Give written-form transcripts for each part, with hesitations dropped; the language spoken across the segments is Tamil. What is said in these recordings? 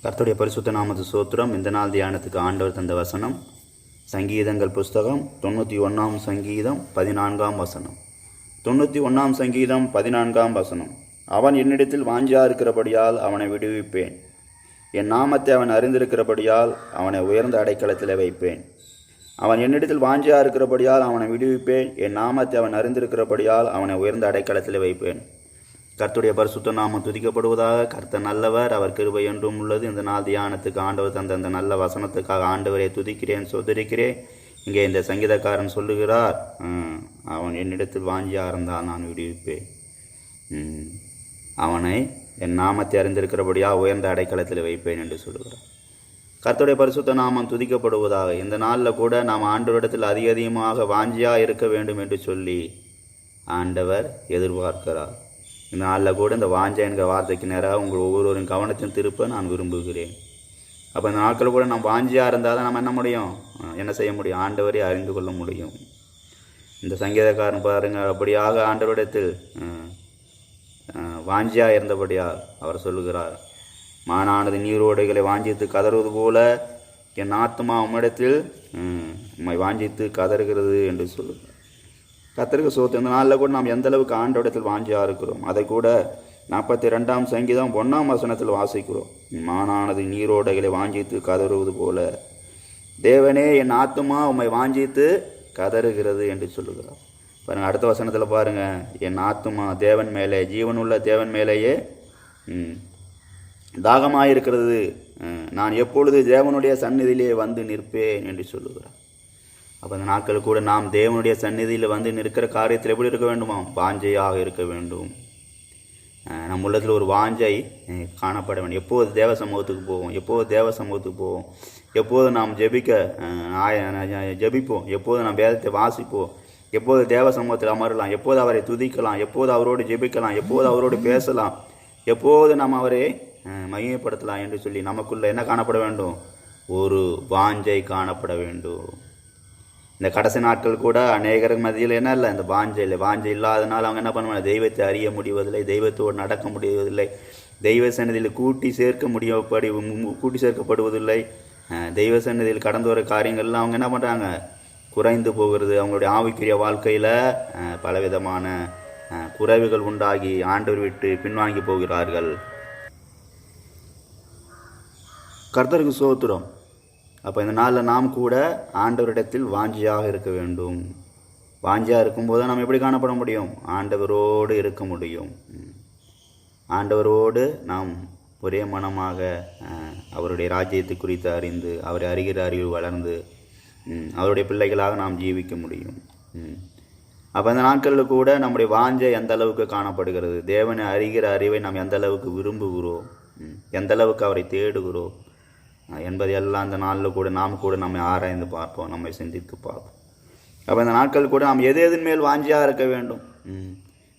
கர்த்தருடைய பரிசுத்த நாமத்து சோத்திரம். இந்த நாள் தியானத்துக்கு ஆண்டவர் தந்த வசனம் சங்கீதங்கள் புஸ்தகம் 91 சங்கீதம் 14 வசனம். 91 சங்கீதம் 14 வசனம். அவன் என்னிடத்தில் வாஞ்சியா இருக்கிறபடியால் அவனை விடுவிப்பேன். என் நாமத்தை அவன் அறிந்திருக்கிறபடியால் அவனை உயர்ந்த அடைக்கலத்தில் வைப்பேன். அவன் என்னிடத்தில் வாஞ்சியா இருக்கிறபடியால் அவனை விடுவிப்பேன். என் நாமத்தை அவன் அறிந்திருக்கிறபடியால் அவனை உயர்ந்த அடைக்கலத்தில் வைப்பேன். கர்த்தருடைய பரிசுத்த நாமம் துதிக்கப்படுவதாக. கர்த்தர் நல்லவர், அவர் கிருபை என்றும் உள்ளது. இந்த நாள் தியானத்துக்கு ஆண்டவர் தந்த அந்த நல்ல வசனத்துக்காக ஆண்டவரை துதிக்கிறேன், சொதரிக்கிறேன். இங்கே இந்த சங்கீதக்காரன் சொல்லுகிறார், அவன் என்னிடத்தில் வாஞ்சியா இருந்தால் நான் விடுவிப்பேன். அவனை என் நாமத்தை அறிந்திருக்கிறபடியாக உயர்ந்த அடைக்கலத்தில் வைப்பேன் என்று சொல்லுகிறார். கர்த்தருடைய பரிசுத்த நாமம் துதிக்கப்படுவதாக. இந்த நாளில் கூட நாம் ஆண்டவரிடத்தில் அதிகமாக வாஞ்சியா இருக்க வேண்டும் என்று சொல்லி ஆண்டவர் எதிர்பார்க்கிறார். இந்த நாளில் கூட இந்த வாஞ்சை என்கிற வார்த்தைக்கு நேராக உங்கள் ஒவ்வொருவரின் கவனத்தையும் திருப்ப நான் விரும்புகிறேன். அப்போ இந்த நாட்கள் கூட நம்ம வாஞ்சியாக இருந்தால் தான் நம்ம என்ன செய்ய முடியும்? ஆண்டவரை அறிந்து கொள்ள முடியும். இந்த சங்கீதக்காரன் பாருங்கள், அப்படியாக ஆண்டவரிடத்தில் வாஞ்சியாக இருந்தபடியால் அவர் சொல்லுகிறார், மானானது நீரோடைகளை வாஞ்சித்து கதறுவது போல என் ஆத்மா உம்மிடத்தில் உம்மை வாஞ்சித்து கதறுகிறது என்று சொல்லுகிறார். கர்த்தருக்கு சோத்து. இந்த நாளில் கூட நாம் எந்த அளவுக்கு ஆண்டவரிடத்தில் வாஞ்சியாக இருக்கிறோம் அதை கூட 42 சங்கீதம் 1 வசனத்தில் வாசிக்கிறோம். மானானது நீரோடைகளை வாஞ்சித்து கதறுவது போல தேவனே என் ஆத்துமா உம்மை வாஞ்சித்து கதறுகிறது என்று சொல்லுகிறார். பாருங்கள், அடுத்த வசனத்தில் பாருங்கள், என் ஆத்துமா தேவன் மேலே, ஜீவனுள்ள தேவன் மேலேயே தாகமாயிருக்கிறது, நான் எப்பொழுது தேவனுடைய சந்நிதியிலே வந்து நிற்பேன் என்று சொல்லுகிறார். அப்போ அந்த நாட்கள் கூட நாம் தேவனுடைய சந்நிதியில் வந்து நிற்கிற காரியத்தில் எப்படி இருக்க வேண்டுமா? வாஞ்சையாக இருக்க வேண்டும். நம் உள்ளத்தில் ஒரு வாஞ்சை காணப்பட வேண்டும். எப்போது தேவ சமூகத்துக்கு போவோம், எப்போது நாம் ஜெபிப்போம், எப்போது நாம் வேதத்தை வாசிப்போம், எப்போது தேவ சமூகத்தில் அமரலாம், எப்போது அவரை துதிக்கலாம், எப்போது அவரோடு ஜெபிக்கலாம், எப்போது அவரோடு பேசலாம், எப்போது நாம் அவரை மகிமைப்படுத்தலாம் என்று சொல்லி நமக்குள்ள என்ன காணப்பட வேண்டும்? ஒரு வாஞ்சை காணப்பட வேண்டும். இந்த கடைசி நாட்கள் கூட அநேகர் மத்தியில் என்ன இல்லை, இந்த வாஞ்சை இல்லாதனால அவங்க என்ன பண்ணுவாங்க? தெய்வத்தை அறிய முடிவதில்லை, தெய்வத்தோடு நடக்க முடிவதில்லை, தெய்வ சன்னதியில் கூட்டி சேர்க்கப்படுவதில்லை, தெய்வ சன்னதியில் கடந்து வர காரியங்கள்லாம் அவங்க என்ன பண்ணுறாங்க? குறைந்து போகிறது. அவங்களுடைய ஆவிக்குரிய வாழ்க்கையில் பலவிதமான குறைவுகள் உண்டாகி ஆண்டவர் விட்டு பின்வாங்கி போகிறார்கள். கர்த்தருக்கு ஸ்தோத்திரம். அப்போ இந்த நாளில் நாம் கூட ஆண்டவரிடத்தில் வாஞ்சியாக இருக்க வேண்டும். வாஞ்சியாக இருக்கும்போது நாம் எப்படி காணப்பட முடியும்? ஆண்டவரோடு இருக்க முடியும். ஆண்டவரோடு நாம் ஒரே மனமாக அவருடைய ராஜ்யத்தை குறித்து அறிந்து, அவரை அறிகிற அறிவு வளர்ந்து அவருடைய பிள்ளைகளாக நாம் ஜீவிக்க முடியும். அப்போ இந்த நாட்களில் கூட நம்முடைய வாஞ்சை எந்த அளவுக்கு காணப்படுகிறது, தேவனை அறிகிற அறிவை நாம் எந்த அளவுக்கு விரும்புகிறோம், எந்த அளவுக்கு அவரை தேடுகிறோம் என்பதையெல்லாம் இந்த நாளில் கூட நாம் கூட நம்மை ஆராய்ந்து பார்ப்போம், நம்மை சிந்தித்து பார்ப்போம். அப்போ இந்த நாட்கள் கூட நாம் எதன் மேல் வாஞ்சியாக இருக்க வேண்டும்.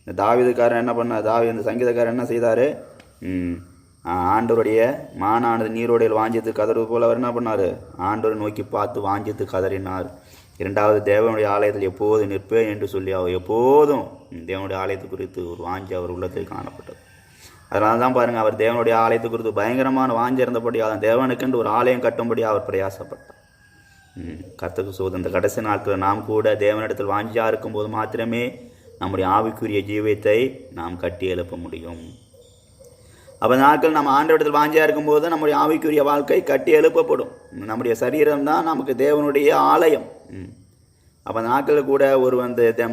இந்த தாவீதுக்காரன் என்ன பண்ணார்? இந்த சங்கீதக்காரன் என்ன செய்தார்? ஆண்டவருடைய மானானது நீரோடையில் வாஞ்சித்து கதறுவது போல் அவர் என்ன பண்ணார்? ஆண்டவரை நோக்கி பார்த்து வாஞ்சித்து கதறினார். 2வது, தேவனுடைய ஆலயத்தில் எப்போது நிற்பேன் என்று சொல்லி அவர் எப்போதும் தேவனுடைய ஆலயத்தை குறித்து ஒரு வாஞ்சி அவர் உள்ளத்தில் காணப்பட்டது. அதனால தான் பாருங்கள், அவர் தேவனுடைய ஆலயத்தை குறித்து பயங்கரமான வாஞ்சி இருந்தபடியாக தேவனுக்கென்று ஒரு ஆலயம் கட்டும்படி அவர் பிரயாசப்பட்டார். கர்த்தருக்கு சோதனை. இந்த கடைசி நாட்களில் நாம் கூட தேவனிடத்தில் வாஞ்சியாக இருக்கும்போது மாத்திரமே நம்முடைய ஆவிக்குரிய ஜீவியத்தை நாம் கட்டி எழுப்ப முடியும். அப்போ நாட்கள் நம்ம ஆண்டவரிடத்தில் வாஞ்சியாக இருக்கும்போது நம்முடைய ஆவிக்குரிய வாழ்க்கை கட்டி எழுப்பப்படும். நம்முடைய சரீரம் தான் நமக்கு தேவனுடைய ஆலயம். அப்போ அந்த நாட்களில் கூட ஒரு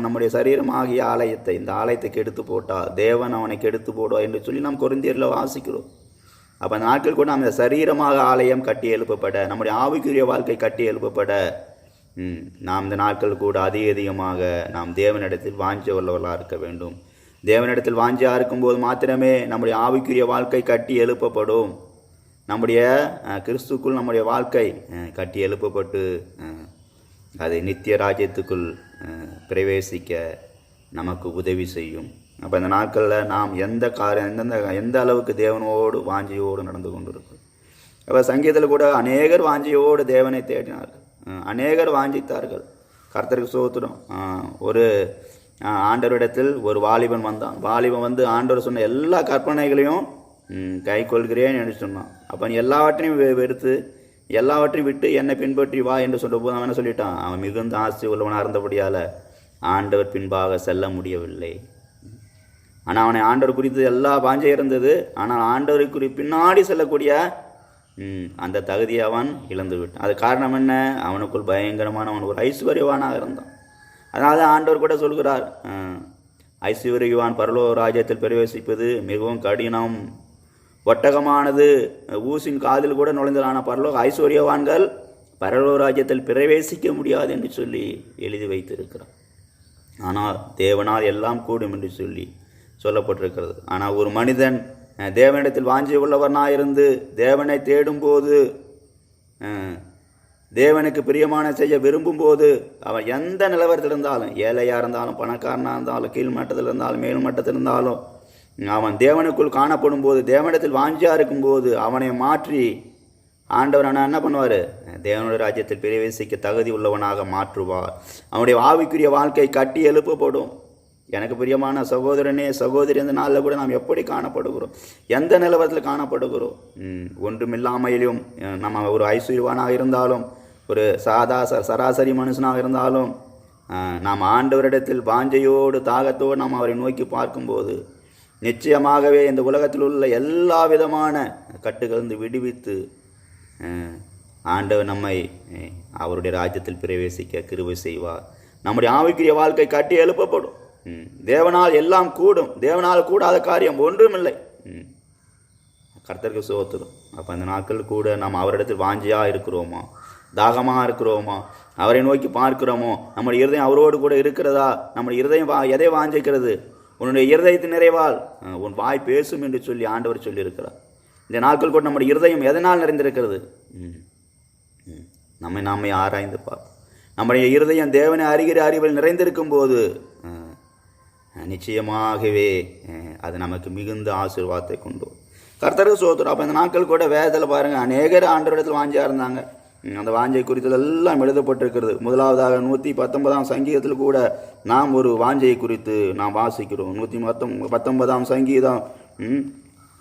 நம்முடைய சரீரம் ஆகிய ஆலயத்தை, இந்த ஆலயத்தை கெடுத்து போட்டால் தேவன் அவனை கெடுத்து போடுவார் என்று சொல்லி நாம் கொரிந்தியரில் வாசிக்கிறோம். அப்போ அந்த நாட்கள் கூட நம்ம சரீரமாக ஆலயம் கட்டி எழுப்பப்பட, நம்முடைய ஆவிக்குரிய வாழ்க்கை கட்டி எழுப்பப்பட நாம் இந்த நாட்கள் கூட அதிகமாக நாம் தேவனிடத்தில் வாஞ்சி உள்ளவர்களாக இருக்க வேண்டும். தேவனிடத்தில் வாஞ்சியாக இருக்கும்போது மாத்திரமே நம்முடைய ஆவிக்குரிய வாழ்க்கை கட்டி எழுப்பப்படும். நம்முடைய கிறிஸ்துக்குள் நம்முடைய வாழ்க்கை கட்டி எழுப்பப்பட்டு அது நித்திய ராஜ்யத்துக்குள் பிரவேசிக்க நமக்கு உதவி செய்யும். அப்போ இந்த நாட்களில் நாம் எந்த அளவுக்கு தேவனோடு வாஞ்சியோடு நடந்து கொண்டிருக்கிறோம். அப்போ சங்கீதத்தில் கூட அநேகர் வாஞ்சியோடு தேவனை தேடினார்கள், அநேகர் வாஞ்சித்தார்கள். கர்த்தருக்கு ஸ்தோத்திரம். ஒரு ஆண்டவரிடத்தில் ஒரு வாலிபன் வந்தான். வாலிபன் வந்து ஆண்டவர் சொன்ன எல்லா கற்பனைகளையும் கை கொள்கிறேன் என்று சொன்னான். அப்போ நீ எல்லாவற்றையும் வெறுத்து எல்லாவற்றையும் விட்டு என்னை பின்பற்றி வா என்று சொல்லும்போது அவன் என்ன சொல்லிட்டான்? அவன் மிகுந்த ஆசை உள்ளவனாக இருந்தபடியால் ஆண்டவர் பின்பாக செல்ல முடியவில்லை. ஆனால் அவனை ஆண்டவர் குறித்து எல்லா வாஞ்சை இருந்தது. ஆனால் ஆண்டவரை பின்னாடி செல்லக்கூடிய அந்த தகுதியை அவன் இழந்து விட்டான். அது காரணம் என்ன? அவனுக்குள் பயங்கரமான அவன் ஒரு ஐஸ்வர்யவானாக இருந்தான். அதனால தான் ஆண்டவர் கூட சொல்கிறார், ஐஸ்வர்யவான் பரலோக ராஜ்யத்தில் பிரவேசிப்பது மிகவும் கடினம், ஒட்டகமானது ஊசின் காதில் கூட நுழைந்ததான பரலோக ஐஸ்வர்யவான்கள் பரலோக ராஜ்யத்தில் பிரவேசிக்க முடியாது என்று சொல்லி எழுதி வைத்திருக்கிறார். ஆனால் தேவனால் எல்லாம் கூடும் என்று சொல்லி சொல்லப்பட்டிருக்கிறது. ஆனால் ஒரு மனிதன் தேவனிடத்தில் வாஞ்சி உள்ளவனாக இருந்து தேவனை தேடும்போது, தேவனுக்கு பிரியமான செய்ய விரும்பும்போது, அவன் எந்த நிலவரத்தில் இருந்தாலும், ஏழையாக இருந்தாலும் பணக்காரனாக இருந்தாலும் கீழ்மட்டத்தில் இருந்தாலும் மேல் மட்டத்தில் இருந்தாலும், அவன் தேவனுக்குள் காணப்படும் போது தேவனிடத்தில் வாஞ்சியாக இருக்கும்போது அவனை மாற்றி ஆண்டவர் என்ன பண்ணுவார்? தேவனுடைய ராஜ்யத்தில் பிரவேசிக்க தகுதி உள்ளவனாக மாற்றுவார். அவனுடைய ஆவிக்குரிய வாழ்க்கை கட்டி எழுப்பப்படும். எனக்கு பிரியமான சகோதரனே சகோதரி, இந்த நாளில் கூட நாம் எப்படி காணப்படுகிறோம்? எந்த நிலவரத்தில் காணப்படுகிறோம்? ஒன்றுமில்லாமையிலும் நம்ம ஒரு ஐஸ்வர்யவானாக இருந்தாலும் ஒரு சராசரி மனுஷனாக இருந்தாலும் நாம் ஆண்டவரிடத்தில் வாஞ்சையோடு தாகத்தோடு நாம் அவரை நோக்கி பார்க்கும்போது நிச்சயமாகவே இந்த உலகத்தில் உள்ள எல்லா விதமான கட்டுகளிலிருந்து விடுவித்து ஆண்டவர் நம்மை அவருடைய ராஜ்யத்தில் பிரவேசிக்க கிருபை செய்வார். நம்முடைய ஆவிக்குரிய வாழ்க்கை கட்டி எழுப்பப்படும். தேவனால் எல்லாம் கூடும். தேவனால் கூடாத காரியம் ஒன்றுமில்லை. கர்த்தருக்கு சோத்திரம். அப்போ அந்த நாட்கள் கூட நாம் அவரிடத்தில் வாஞ்சியாக இருக்கிறோமா, தாகமாக இருக்கிறோமா, அவரை நோக்கி பார்க்கிறோமோ, நம்முடைய இருதயம் அவரோடு கூட இருக்கிறதா? நம்முடைய இருதயம் எதை வாஞ்சிக்கிறது? உன்னுடைய இருதயத்தின் நிறைவால் உன் வாய் பேசும் என்று சொல்லி ஆண்டவர் சொல்லியிருக்கிறார். இந்த நாட்கள் கூட நம்முடைய இருதயம் எதனால் நிறைந்திருக்கிறது? நம்மை ஆராய்ந்து பார்ப்போம். நம்முடைய இருதயம் தேவனை அறிகிற அறிவில் நிறைந்திருக்கும் போது நிச்சயமாகவே அது நமக்கு மிகுந்த ஆசீர்வாதத்தை கொண்டு வரும். கர்த்தருக்கு சோத்திரம். அப்போ இந்த நாட்கள் கூட வேதத்தில் பாருங்கள், அநேகர் ஆண்டவரிடத்தில் வாஞ்சியாக இருந்தாங்க. அந்த வாஞ்சை குறித்தது எல்லாம் எழுதப்பட்டிருக்கிறது. முதலாவதாக 119ஆம் சங்கீதத்தில் கூட நாம் ஒரு வாஞ்சையை குறித்து நாம் வாசிக்கிறோம். 119ஆம் சங்கீதம்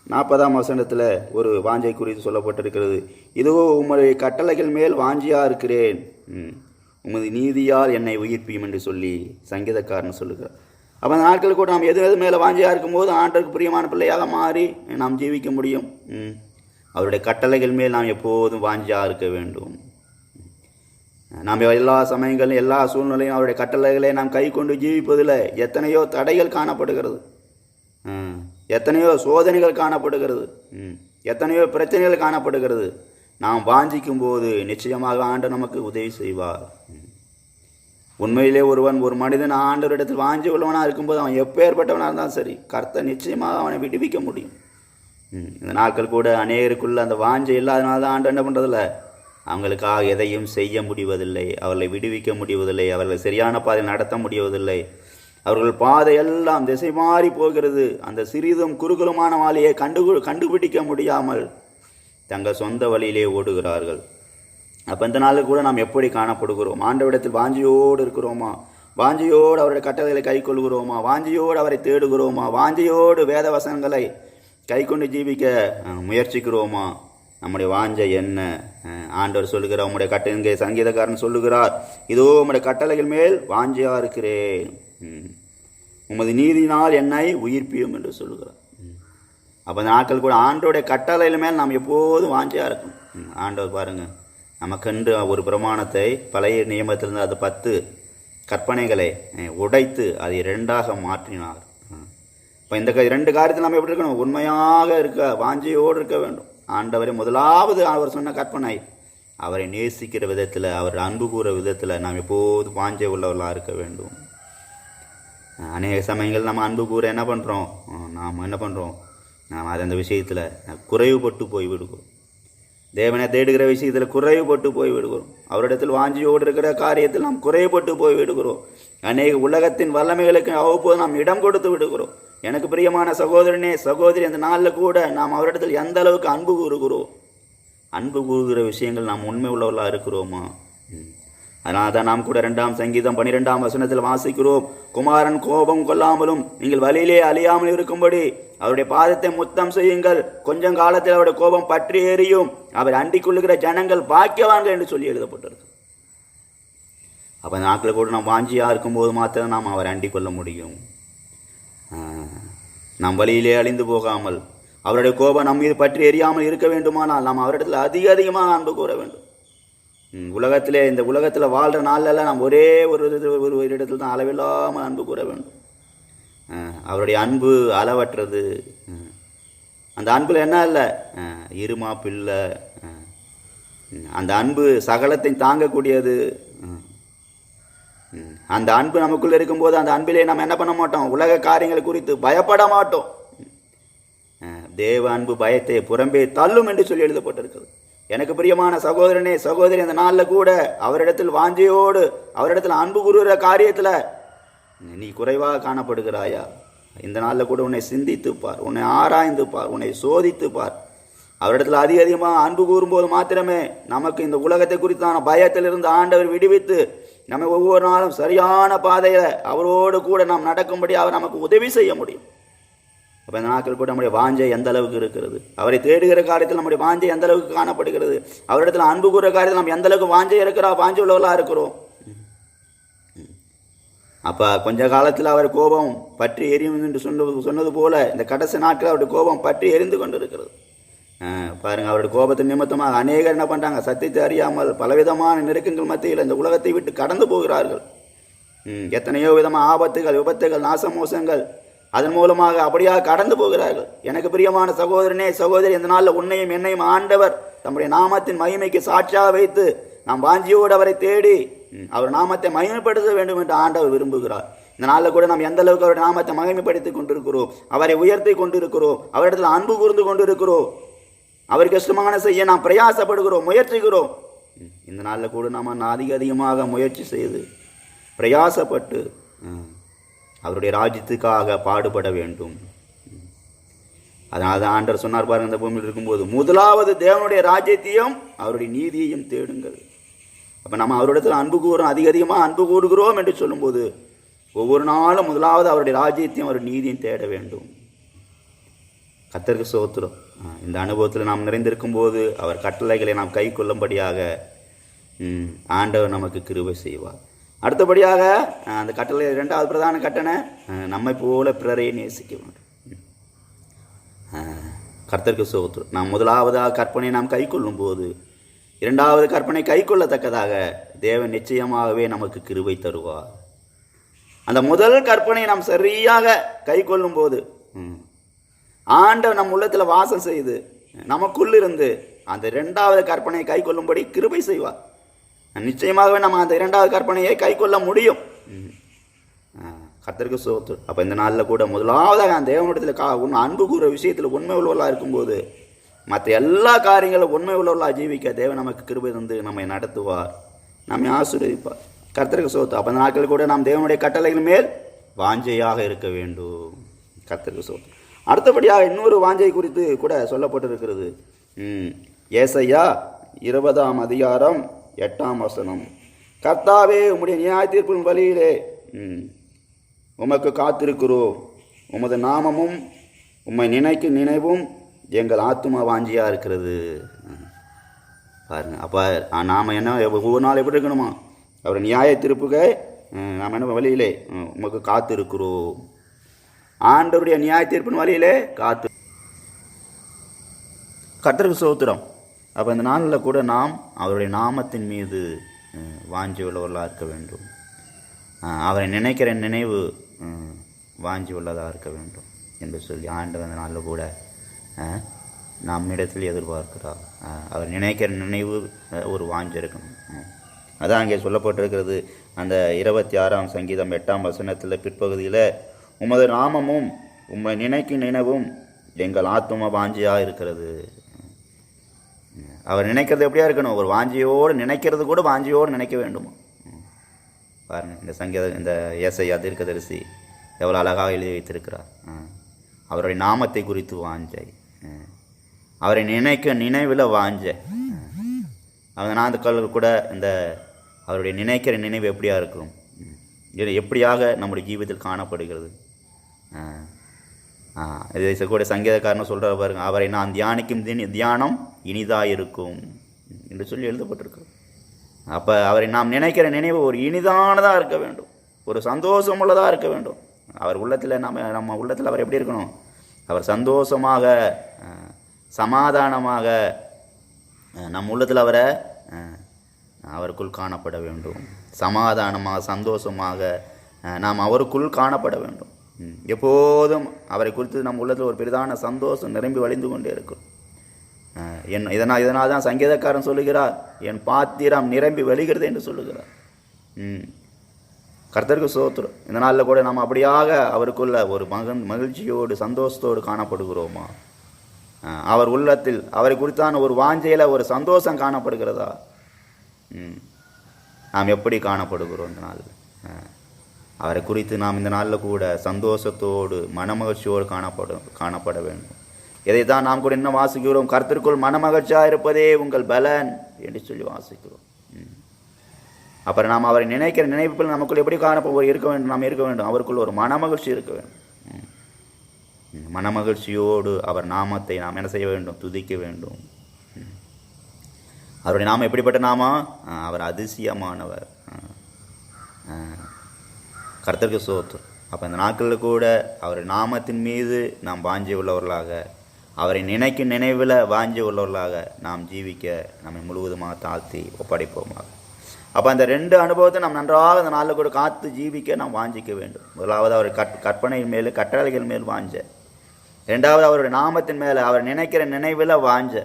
40ஆம் வசனத்தில் ஒரு வாஞ்சை குறித்து சொல்லப்பட்டிருக்கிறது. இதுவோ உம்முடைய கட்டளைகள் மேல் வாஞ்சியாக இருக்கிறேன், உமது நீதியால் என்னை உயிர்ப்பியும் என்று சொல்லி சங்கீதக்காரன் சொல்லுகிறார். அப்போ அந்த நாட்கள் கூட நாம் எது மேலே வாஞ்சியாக இருக்கும்போது ஆண்டவருக்கு பிரியமான பிள்ளையாக மாறி நாம் ஜீவிக்க முடியும். அவருடைய கட்டளைகள் மேல் நாம் எப்போதும் வாஞ்சியாக இருக்க வேண்டும். நாம் எல்லா சமயங்களும் எல்லா சூழ்நிலையும் அவருடைய கட்டளைகளை நாம் கை கொண்டு ஜீவிப்பதில் எத்தனையோ தடைகள் காணப்படுகிறது, எத்தனையோ சோதனைகள் காணப்படுகிறது, எத்தனையோ பிரச்சனைகள் காணப்படுகிறது. நாம் வாஞ்சிக்கும் போது நிச்சயமாக ஆண்டவர் நமக்கு உதவி செய்வார். உண்மையிலே ஒரு மனிதன் ஆண்டவரிடத்தில் வாஞ்சி உள்ளவனாக இருக்கும்போது அவன் எப்பேற்பட்டவனாக இருந்தாலும் சரி, கர்த்தர் நிச்சயமாக அவனை விடுவிக்க முடியும். இந்த நாட்கள் கூட அநேகருக்குள்ள அந்த வாஞ்சை இல்லாதனால தான் ஆண்டு என்ன பண்ணுறதில்ல, அவங்களுக்காக எதையும் செய்ய முடிவதில்லை, அவர்களை விடுவிக்க முடிவதில்லை, அவர்களை சரியான பாதையில் நடத்த முடிவதில்லை. அவர்கள் பாதை எல்லாம் திசை மாறி போகிறது. அந்த சிறிதும் குறுகலுமான வாலியை கண்டுபிடிக்க முடியாமல் தங்கள் சொந்த வழியிலே ஓடுகிறார்கள். அப்போ இந்த நாளில் கூட நாம் எப்படி காணப்படுகிறோம்? ஆண்டவரிடத்தில் வாஞ்சியோடு இருக்கிறோமா? வாஞ்சியோடு அவருடைய கட்டளைகளை கை கொள்கிறோமா? வாஞ்சியோடு அவரை தேடுகிறோமா? வாஞ்சியோடு வேத வசனங்களை கை கொண்டு ஜீவிக்க முயற்சிக்கிறோமா? நம்முடைய வாஞ்சை என்ன? ஆண்டவர் சொல்லுகிறார், உம்முடைய கட்டளை, சங்கீதக்காரன் சொல்லுகிறார், இதோ உம்முடைய கட்டளைகள் மேல் வாஞ்சியாக இருக்கிறேன், உமது நீதினால் என்னை உயிர்ப்பியும் என்று சொல்லுகிறார். அப்போ அந்த நாட்கள் கூட ஆண்டோடைய கட்டளைகள் மேல் நாம் எப்போதும் வாஞ்சியாக இருக்கணும். ஆண்டவர் பாருங்கள், நமக்கென்று ஒரு பிரமாணத்தை பழைய நியமத்திலிருந்து அது 10 கற்பனைகளை உடைத்து அதை 2ஆக மாற்றினார். இப்போ இந்த 2 காரியத்தில் நம்ம எப்படி இருக்கணும்? உண்மையாக இருக்க, வாஞ்சையோடு இருக்க வேண்டும். ஆண்டவரை முதலாவது அவர் சொன்ன கற்பனை, அவரை நேசிக்கிற விதத்தில், அவர் அன்பு கூற விதத்தில் நாம் எப்போது வாஞ்சை உள்ளவர்களாக இருக்க வேண்டும். அநேக சமயங்கள் நம்ம அன்பு கூற என்ன பண்ணுறோம்? நாம் அந்த விஷயத்தில் குறைவுபட்டு போய் விடுகிறோம். தேவனை தேடுகிற விஷயத்தில் குறைவுபட்டு போய் விடுகிறோம். அவரிடத்தில் வாஞ்சியோடு இருக்கிற காரியத்தில் நாம் குறைவுபட்டு போய் விடுகிறோம். அநேக உலகத்தின் வல்லமைகளுக்கு அவ்வப்போது நாம் இடம் கொடுத்து விடுகிறோம். எனக்கு பிரியமான சகோதரனே சகோதரி, அந்த நாளில் கூட நாம் அவரிடத்தில் எந்த அளவுக்கு அன்பு கூறுகிறோம்? அன்பு கூறுகிற விஷயங்கள் நாம் உண்மை உள்ளவர்களாக இருக்கிறோமா? அதனால தான் நாம் கூட 2ஆம் சங்கீதம் 12ஆம் வசனத்தில் வாசிக்கிறோம், குமாரன் கோபம் கொள்ளாமலும் நீங்கள் வழியிலே அழியாமல் இருக்கும்படி அவருடைய பாதத்தை முத்தம் செய்யுங்கள், கொஞ்சம் காலத்தில் அவருடைய கோபம் பற்றி எரியும், அவர் அண்டிக் கொள்ளுகிற ஜனங்கள் பாக்கியவான்கள் என்று சொல்லி எழுதப்பட்டிருக்கு. அப்போ அந்த நாட்களில் கூட நாம் வாஞ்சியாக இருக்கும்போது மாத்திரம் நாம் அவரை அண்டிக் கொள்ள முடியும். நாம் வழியிலே அழிந்து போகாமல் அவருடைய கோபம் நம் மீது பற்றி எரியாமல் இருக்க வேண்டுமானால் நாம் அவரிடத்தில் அதிகமாக அன்பு கூற வேண்டும். உலகத்திலே இந்த உலகத்தில் வாழ்கிற நாளெல்லாம் நாம் ஒரே ஒரு இடத்துல தான் அளவில்லாமல் அன்பு கூற வேண்டும். அவருடைய அன்பு அளவற்றது. அந்த அன்பில் என்ன இல்லை, இருமாப்பு இல்லை. அந்த அன்பு சகலத்தை தாங்கக்கூடியது. அந்த அன்பு நமக்குள்ளே இருக்கும்போது அந்த அன்பிலே நம்ம என்ன பண்ண மாட்டோம், உலக காரியங்கள் குறித்து பயப்பட மாட்டோம். தேவ அன்பு பயத்தை புறம்பே தள்ளும் என்று சொல்லி எழுதப்பட்டிருக்கிறது. எனக்கு பிரியமான சகோதரனே சகோதரி, இந்த நாளில் கூட அவரிடத்தில் வாஞ்சையோடு அவரிடத்தில் அன்பு கூறுகிற காரியத்தில் நீ குறைவாக காணப்படுகிறாயா? இந்த நாளில் கூட உன்னை சிந்தித்து பார், உன்னை ஆராய்ந்து பார், உன்னை சோதித்து பார். அவரிடத்தில் அதிகமாக அன்பு கூறும்போது மாத்திரமே நமக்கு இந்த உலகத்தை குறித்தான பயத்திலிருந்து ஆண்டவர் விடுவித்து நம்ம ஒவ்வொரு நாளும் சரியான பாதையில் அவரோடு கூட நாம் நடக்கும்படி அவர் நமக்கு உதவி செய்ய முடியும். அப்போ இந்த நாட்கள் கூட நம்முடைய வாஞ்சை எந்த அளவுக்கு இருக்கிறது, அவரை தேடுகிற காரியத்தில் நம்முடைய வாஞ்சை எந்த அளவுக்கு காணப்படுகிறது, அவரிடத்தில் அன்பு கூறுகிற காரியத்தில் நம்ம எந்த அளவுக்கு வாஞ்சை உள்ளவர்களாக இருக்கிறோம். அப்போ கொஞ்ச காலத்தில் அவர் கோபம் பற்றி எரியும் என்று சொன்னது போல இந்த கடைசி நாட்கள் அவருடைய கோபம் பற்றி எரிந்து கொண்டு இருக்கிறது. பாருங்கள், அவருடைய கோபத்தின் நிமித்தமாக அநேகர் என்ன பண்ணுறாங்க, சத்தியத்தை அறியாமல் பலவிதமான நெருக்கங்கள் மத்தியில் இந்த உலகத்தை விட்டு கடந்து போகிறார்கள். எத்தனையோ விதமான ஆபத்துகள், விபத்துகள், நாசமோசங்கள் அதன் மூலமாக அப்படியாக கடந்து போகிறார்கள். எனக்கு பிரியமான சகோதரனே சகோதரி, இந்த நாளில் உன்னையும் என்னையும் ஆண்டவர் தம்முடைய நாமத்தின் மகிமைக்கு சாட்சியாக வைத்து நாம் வாஞ்சியோடு அவரை தேடி அவர் நாமத்தை மகிமைப்படுத்த வேண்டும் என்று ஆண்டவர் விரும்புகிறார். இந்த நாளில் கூட நாம் எந்த அளவுக்கு அவருடைய நாமத்தை மகிமைப்படுத்தி கொண்டிருக்கிறோம், அவரை உயர்த்தி கொண்டிருக்கிறோம், அவரிடத்தில் அன்பு கூர்ந்து கொண்டிருக்கிறோம், அவருக்கு இஷ்டமான செய்ய நாம் பிரயாசப்படுகிறோம், முயற்சிக்கிறோம். இந்த நாளில் கூட நாம் அதிகமாக முயற்சி செய்து பிரயாசப்பட்டு அவருடைய ராஜ்யத்துக்காக பாடுபட வேண்டும். அதனால தான் ஆண்டவர் சொன்னார் பாருங்கள், இந்த பூமியில் இருக்கும்போது முதலாவது தேவனுடைய ராஜ்யத்தையும் அவருடைய நீதியையும் தேடுங்கள். அப்போ நம்ம அவரிடத்தில் அன்பு கூறுறோம், அதிகமாக அன்பு கூறுகிறோம் என்று சொல்லும்போது ஒவ்வொரு நாளும் முதலாவது அவருடைய ராஜ்யத்தையும் அவருடைய நீதியையும் தேட வேண்டும். கர்த்தருக்கு ஸ்தோத்திரம். இந்த அனுபவத்தில் நாம் நிறைந்திருக்கும் போது அவர் கட்டளைகளை நாம் கை கொள்ளும்படியாக ஆண்டவர் நமக்கு கிருபை செய்வார். அடுத்தபடியாக அந்த கட்டளை இரண்டாவது பிரதான கட்டளை, நம்மை போல பிறரை நேசிக்க வேண்டும். கர்த்தருக்கு ஸ்தோத்திரம். நாம் முதலாவதாக கற்பனை நாம் கை கொள்ளும் போது இரண்டாவது கற்பனை கை கொள்ளத்தக்கதாக தேவன் நிச்சயமாகவே நமக்கு கிருபை தருவார். அந்த முதல் கற்பனை நாம் சரியாக கை கொள்ளும் போது ஆண்டவர் நம் உள்ளத்தில் வாசம் செய்து நமக்குள்ளிருந்து அந்த இரண்டாவது கற்பனையை கை கொள்ளும்படி கிருபை செய்வார். நிச்சயமாகவே நம்ம அந்த இரண்டாவது கற்பனையை கை கொள்ள முடியும். கர்த்தருக்கு ஸ்தோத்திரம். அப்போ இந்த நாளில் கூட முதலாவதாக அந்த தேவனிடத்தில் அன்பு கூற விஷயத்தில் உண்மை உள்ளவர்களாக இருக்கும்போது மற்ற எல்லா காரியங்களும் உண்மை உள்ளவர்களாக ஜீவிக்க தேவன் நமக்கு கிருபை தந்து நம்மை நடத்துவார், நம்மை ஆசீர்வதிப்பார். கர்த்தருக்கு ஸ்தோத்திரம். அப்போ அந்த நாட்கள் கூட நாம் தேவனுடைய கட்டளைகள் மேல் வாஞ்சையாக இருக்க வேண்டும். கர்த்தருக்கு ஸ்தோத்திரம். அடுத்தபடியாக இன்னொரு வாஞ்சை குறித்து கூட சொல்லப்பட்டிருக்கிறது. ஏசாயா 20:8. கர்த்தாவே, உம்முடைய நியாய தீர்ப்பின் வழியிலே உமக்கு காத்திருக்கிறோம், உமது நாமமும் உம்மை நினைக்கும் நினைவும் எங்கள் ஆத்துமா வாஞ்சியாக இருக்கிறது. பாருங்கள், அப்போ நாம் என்ன ஒவ்வொரு நாள் எப்படி இருக்கணுமா, அவர் நியாய தீர்ப்புகை நாம் என்ன வழியிலே உமக்கு காத்திருக்கிறோம். ஆண்டவருடைய நியாய தீர்ப்பின் வழியிலே கர்த்தருக்கு ஸ்தோத்திரம். அப்போ இந்த நாளில் கூட நாம் அவருடைய நாமத்தின் மீது வாஞ்சி உள்ளவர்களாக இருக்க வேண்டும். அவரை நினைக்கிற நினைவு வாஞ்சி உள்ளதாக இருக்க வேண்டும் என்று சொல்லி ஆண்டவர் அந்த நாளில் கூட நம்மிடத்தில் எதிர்பார்க்கிறார். அவர் நினைக்கிற நினைவு ஒரு வாஞ்சி இருக்கணும். அதான் அங்கே சொல்லப்பட்டிருக்கிறது. அந்த 26ஆம் சங்கீதம் 8 பிற்பகுதியில், உமது நாமமும் உம்மை நினைக்கும் நினைவும் எங்கள் ஆத்துமா வாஞ்சியாக இருக்கிறது. அவர் நினைக்கிறது எப்படியா இருக்கணும், ஒரு வாஞ்சியோடு நினைக்கிறது கூட வாஞ்சியோடு நினைக்க வேண்டுமா. பாருங்கள், இந்த ஏசாயா தீர்க்கதரிசி எவ்வளோ அழகாக எழுதி வைத்திருக்கிறார். அவருடைய நாமத்தை குறித்து வாஞ்சை, அவரை நினைக்க நினைவில் வாஞ்சை. அந்த நாட்கள் கூட இந்த அவருடைய நினைக்கிற நினைவு எப்படியா இருக்கும், எப்படியாக நம்முடைய ஜீவிதத்தில் காணப்படுகிறது. இதை கூட சங்கீதக்காரன் சொல்கிற பாருங்க, அவரை நான் தியானிக்கும் தியானம் இனிதாக இருக்கும் என்று சொல்லி எழுதப்பட்டிருக்கு. அப்போ அவரை நாம் நினைக்கிற நினைவு ஒரு இனிதானதாக இருக்க வேண்டும், ஒரு சந்தோஷமுள்ளதாக இருக்க வேண்டும். அவர் உள்ளத்தில் நம்ம உள்ளத்தில் அவர் எப்படி இருக்கணும்? அவர் சந்தோஷமாக சமாதானமாக நம் உள்ளத்தில் அவருக்குள் காணப்பட வேண்டும். சமாதானமாக சந்தோஷமாக நாம் அவருக்குள் காணப்பட வேண்டும். எப்போதும் அவரை குறித்து நம் உள்ளத்தில் ஒரு பெரிதான சந்தோஷம் நிரம்பி வழிந்து கொண்டே இருக்கும். இதனால் தான் சங்கீதக்காரன் சொல்லுகிறார், என் பாத்திரம் நிரம்பி வழிகிறது என்று சொல்லுகிறார். கர்த்தருக்கு ஸ்தோத்திரம். இந்த நாளில் கூட நாம் அப்படியாக அவருக்குள்ள ஒரு மகிழ்ச்சியோடு சந்தோஷத்தோடு காணப்படுகிறோமா? அவர் உள்ளத்தில் அவரை குறித்தான ஒரு வாஞ்சையில் ஒரு சந்தோஷம் காணப்படுகிறதா? நாம் எப்படி காணப்படுகிறோம் இந்த நாளில்? அவரை குறித்து நாம் இந்த நாளில் கூட சந்தோஷத்தோடு மனமகிழ்ச்சியோடு காணப்பட வேண்டும். இதைத்தான் நாம் கூட என்ன வாசிக்கிறோம்? கர்த்தருக்குள் மனமகிழ்ச்சியாக இருப்பதே உங்கள் பலன் என்று சொல்லி வாசிக்கிறோம். அப்புறம் நாம் அவரை நினைக்கிற நினைப்புகள் நமக்குள் எப்படி இருக்க வேண்டும்? நாம் இருக்க வேண்டும், அவருக்குள் ஒரு மனமகிழ்ச்சி இருக்க வேண்டும். மனமகிழ்ச்சியோடு அவர் நாமத்தை நாம் என்ன செய்ய வேண்டும்? துதிக்க வேண்டும். அவருடைய நாமம் எப்படிப்பட்ட நாமம்? அவர் அதிசயமானவர். கர்த்தருக்கு ஸ்தோத்திரம். அப்போ இந்த நாட்களில் கூட அவர் நாமத்தின் மீது நாம் வாஞ்சி உள்ளவர்களாக, அவரை நினைக்கும் நினைவில் வாஞ்சி உள்ளவர்களாக நாம் ஜீவிக்க நம்மை முழுவதுமாக தாழ்த்தி ஒப்படைப்போமாக. அப்போ அந்த 2 அனுபவத்தை நாம் நன்றாக அந்த நாளில் கூட காத்து ஜீவிக்க நாம் வாஞ்சிக்க வேண்டும். முதலாவது அவர் கற்பனையின் மேல் கட்டளைகள் மேல் வாஞ்ச, 2வது அவருடைய நாமத்தின் மேலே அவர் நினைக்கிற நினைவில் வாஞ்ச.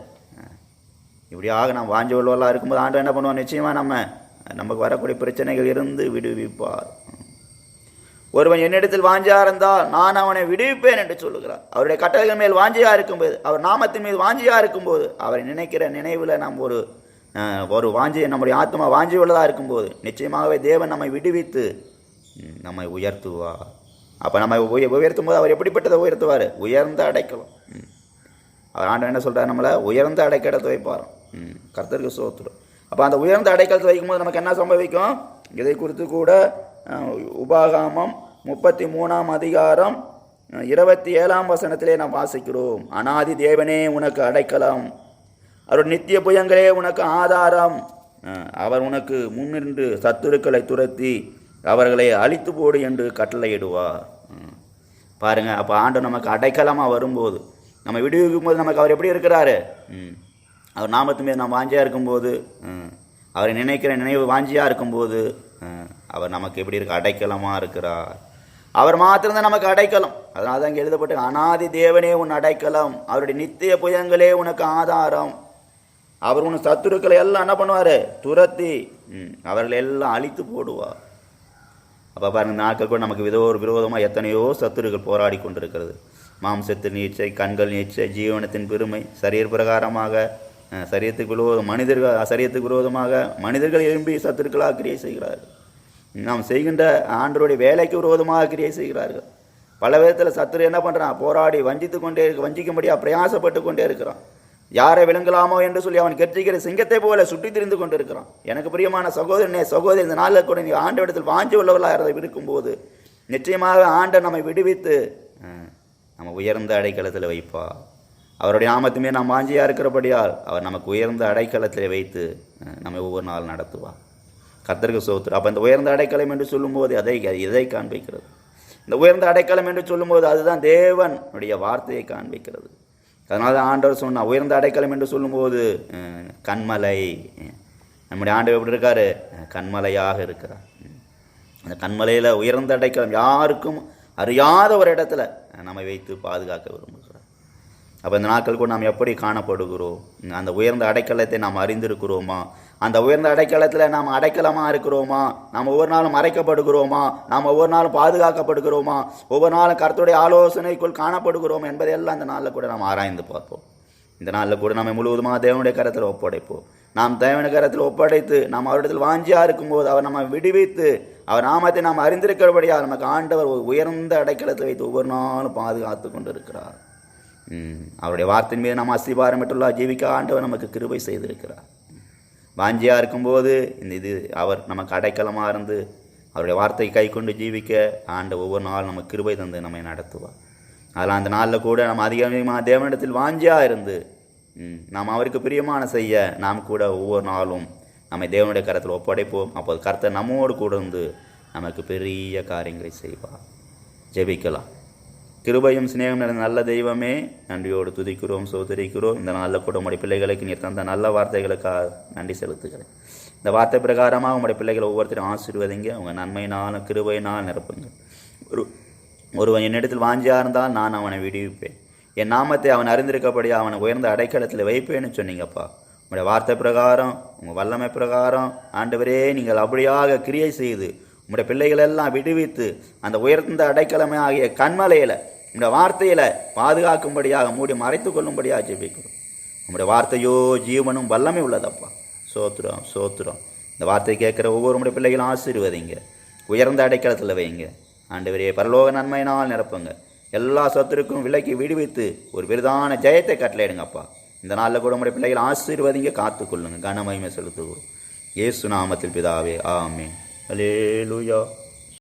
இப்படியாக நாம் வாஞ்ச உள்ளவர்களாக இருக்கும்போது ஆண்டு என்ன பண்ணுவோம்? நிச்சயமாக நமக்கு வரக்கூடிய பிரச்சனைகள் இருந்து விடுவிப்பார். ஒருவன் என்னிடத்தில் வாஞ்சியா இருந்தால் நான் அவனை விடுவிப்பேன் என்று சொல்லுகிறார். அவருடைய கட்டளைகள் மேல் வாஞ்சியா இருக்கும்போது, அவர் நாமத்தின் மீது வாஞ்சியா இருக்கும்போது, அவரை நினைக்கிற நினைவில் நாம் ஒரு வாஞ்சியை நம்முடைய ஆத்மா வாஞ்சி உள்ளதாக இருக்கும்போது நிச்சயமாகவே தேவன் நம்மை விடுவித்து நம்மை உயர்த்துவார். அப்போ நம்மை உயர்த்தும் போது அவர் எப்படிப்பட்டதை உயர்த்துவார்? உயர்ந்த அடைக்கலம். அவர் ஆண்டவன் என்ன சொல்கிறார்? நம்மளை உயர்ந்த அடைக்கலத்தை வைப்பார். கர்த்தருக்கு ஸ்தோத்திரம். அப்போ அந்த உயர்ந்த அடைக்கலத்தை வைக்கும்போது நமக்கு என்ன சம்பவிக்கும்? இதை குறித்து கூட உபாகமம் 33ஆம் அதிகாரம் 27ஆம் வசனத்திலே நாம் வாசிக்கிறோம். அநாதி தேவனே உனக்கு அடைக்கலம், அவர் நித்திய புயங்களே உனக்கு ஆதாரம், அவர் உனக்கு முன்னின்று சத்துருக்களை துரத்தி அவர்களை அழித்து போடு என்று கட்டளையிடுவார். பாருங்கள், அப்போ ஆண்டு நமக்கு அடைக்கலமாக வரும்போது, நம்ம விடுவிக்கும் போது நமக்கு அவர் எப்படி இருக்கிறாரு? அவர் நாமத்து மீது நாம் வாஞ்சியாக இருக்கும்போது, அவரை நினைக்கிற நினைவு வாஞ்சியாக இருக்கும்போது அவர் நமக்கு எப்படி இருக்க? அடைக்கலமாக இருக்கிறார். அவர் மாத்திரம்தான் நமக்கு அடைக்கலம். அதனால தான் இங்கே எழுதப்பட்டு அநாதி தேவனே உன் அடைக்கலம், அவருடைய நித்திய புயங்களே உனக்கு ஆதாரம், அவர் உன் சத்துருக்களை எல்லாம் என்ன பண்ணுவார்? துரத்தி அவர்களை எல்லாம் அழித்து போடுவார். அப்போ பாருங்கள், நாட்கள் கூட நமக்கு விரோதமாக எத்தனையோ சத்துருக்கள் போராடி கொண்டிருக்கிறது. மாம்சத்தின் நீச்சை, கண்கள் நீச்சை, ஜீவனத்தின் பெருமை, சரீர பிரகாரமாக சரியத்துக்கு விரோதமாக மனிதர்கள் எழும்பி சத்துருக்களாக கிரியை செய்கிறார்கள். நாம் செய்கின்ற ஆண்டவருடைய வேலைக்கு விரோதமாக கிரியை செய்கிறார்கள். பல விதத்தில் சத்துரு என்ன பண்ணுறான்? போராடி வஞ்சிக்கும்படியாக பிரயாசப்பட்டு கொண்டே இருக்கிறான். யாரை விளங்கலாமோ என்று சொல்லி அவன் கெர்ச்சிக்கிற சிங்கத்தை போல சுற்றி திரிந்து கொண்டு இருக்கிறான். எனக்கு பிரியமான சகோதரி, இந்த நாளில் கூட நீங்கள் ஆண்டவரிடத்தில் வாஞ்சி உள்ளவர்களாக இருக்கும்போது நிச்சயமாக ஆண்டவர் நம்மை விடுவித்து நம்ம உயர்ந்த அடைக்கலத்தில் வைப்பார். அவருடைய நாமத்துமே நாம் வாஞ்சியாக இருக்கிறபடியால் அவர் நமக்கு உயர்ந்த அடைக்கலத்தில் வைத்து நம்மை ஒவ்வொரு நாள் நடத்துவார். கர்த்தருக்கு ஸ்தோத்திரம். அப்போ இந்த உயர்ந்த அடைக்கலம் என்று சொல்லும்போது எதை காண்பிக்கிறது? இந்த உயர்ந்த அடைக்கலம் என்று சொல்லும்போது அதுதான் தேவனுடைய வார்த்தையை காண்பிக்கிறது. அதனால தான் ஆண்டவர் சொன்னார், உயர்ந்த அடைக்கலம் என்று சொல்லும்போது கண்மலை. நம்முடைய ஆண்டவர் எப்படி இருக்கார்? கண்மலையாக இருக்கிறார். அந்த கண்மலையில் உயர்ந்த அடைக்கலம், யாருக்கும் அறியாத ஒரு இடத்துல நம்மை வைத்து பாதுகாக்க விரும்புகிறார். அப்போ இந்த நாட்கள் கூட நாம் எப்படி காணப்படுகிறோம்? அந்த உயர்ந்த அடைக்கலத்தை நாம் அறிந்திருக்கிறோமா? அந்த உயர்ந்த அடைக்கலத்தில் நாம் அடைக்கலமாக இருக்கிறோமா? நாம் ஒவ்வொரு நாளும் மறைக்கப்படுகிறோமா? நாம் ஒவ்வொரு நாளும் பாதுகாக்கப்படுகிறோமா? ஒவ்வொரு நாளும் கர்த்தருடைய ஆலோசனைக்குள் காணப்படுகிறோம் என்பதையெல்லாம் இந்த நாளில் கூட நாம் ஆராய்ந்து பார்ப்போம். இந்த நாளில் கூட நம்ம முழுவதுமாக தேவனுடைய கரத்தில் ஒப்படைப்போம். நாம் தேவனுடைய கரத்தில் ஒப்படைத்து நாம் அவரிடத்தில் வாஞ்சியாக இருக்கும்போது அவர் நம்ம விடுவித்து அவர் நாமத்தை நாம் அறிந்திருக்கிறபடியாக நமக்கு ஆண்டவர் உயர்ந்த அடைக்கலத்தை வைத்து ஒவ்வொரு நாளும் பாதுகாத்து கொண்டு இருக்கிறார். அவருடைய வார்த்தையின் மீது நாம் அஸ்திபாரமிட்டுள்ள ஜீவிக்க ஆண்டவர் நமக்கு கிருபை செய்திருக்கிறார். வாஞ்சியாக இருக்கும்போது இது அவர் நமக்கு அடைக்கலமாக இருந்து அவருடைய வார்த்தையை கை கொண்டு ஜீவிக்க ஆண்ட ஒவ்வொரு நாள் நமக்கு கிருபை தந்து நம்மை நடத்துவார். அதெல்லாம் அந்த நாளில் கூட நம்ம அதிகமாக தேவனிடத்தில் வாஞ்சியாக இருந்து நாம் அவருக்கு பிரியமான செய்ய நாம் கூட ஒவ்வொரு நாளும் நம்மை தேவனுடைய கரத்தில் ஒப்படைப்போம். அப்போது கர்த்தர் நம்மோடு கூட இருந்து நமக்கு பெரிய காரியங்களை செய்வார். ஜெபிக்கலாம். கிருபையும் சிநேகம் நிறைந்த நல்ல தெய்வமே, நன்றியோடு துதிக்கிறோம், சோதரிக்கிறோம். இந்த நாளில் கூட உங்களுடைய பிள்ளைகளுக்கு நீர் தந்த நல்ல வார்த்தைகளுக்காக நன்றி செலுத்துகிறேன். இந்த வார்த்தை பிரகாரமாக உங்களுடைய பிள்ளைகளை ஒவ்வொருத்தரும் ஆசீர்வதிங்க. உங்கள் நன்மையினாலும் கிருபையினால் நிரப்புங்க. ஒருவன் என்னிடத்தில் வாஞ்சியாக இருந்தால் நான் அவனை விடுவிப்பேன். என் நாமத்தை அவன் அறிந்திருக்கப்படி அவனை உயர்ந்த அடைக்கலத்தில் வைப்பேன்னு சொன்னீங்கப்பா. உங்களுடைய வார்த்தை பிரகாரம், உங்கள் வல்லமை பிரகாரம் ஆண்டவரே நீங்கள் அப்படியாக கிரியை செய்து உங்களுடைய பிள்ளைகளெல்லாம் விடுவித்து அந்த உயர்ந்த அடைக்கலமை ஆகிய கண்மலையில் உங்களுடைய வார்த்தையில் பாதுகாக்கும்படியாக மூடி மறைத்து கொள்ளும்படியாக ஜெபிக்கிறோம். உங்களுடைய வார்த்தையோ ஜீவனும் வல்லமை உள்ளதப்பா. சோத்திரம் சோத்திரம். இந்த வார்த்தை கேட்குற ஒவ்வொரு உங்களுடைய பிள்ளைகளும் ஆசீர்வதிங்க, உயர்ந்த அடைக்கலத்தில் வைங்க. ஆண்டவரே பரலோக நன்மையினால் நிரப்புங்க. எல்லா சத்துருக்கும் விலக்கி விடுவித்து ஒரு பெரிதான ஜெயத்தை கட்டளையிடுங்கப்பா. இந்த நாளில் கூட உங்களுடைய பிள்ளைகள் ஆசீர்வதிங்க, காத்துக்கொள்ளுங்க. கனமகிமை செலுத்துவோம் இயேசு நாமத்தில் பிதாவே, ஆமென். அல்லேலூயா.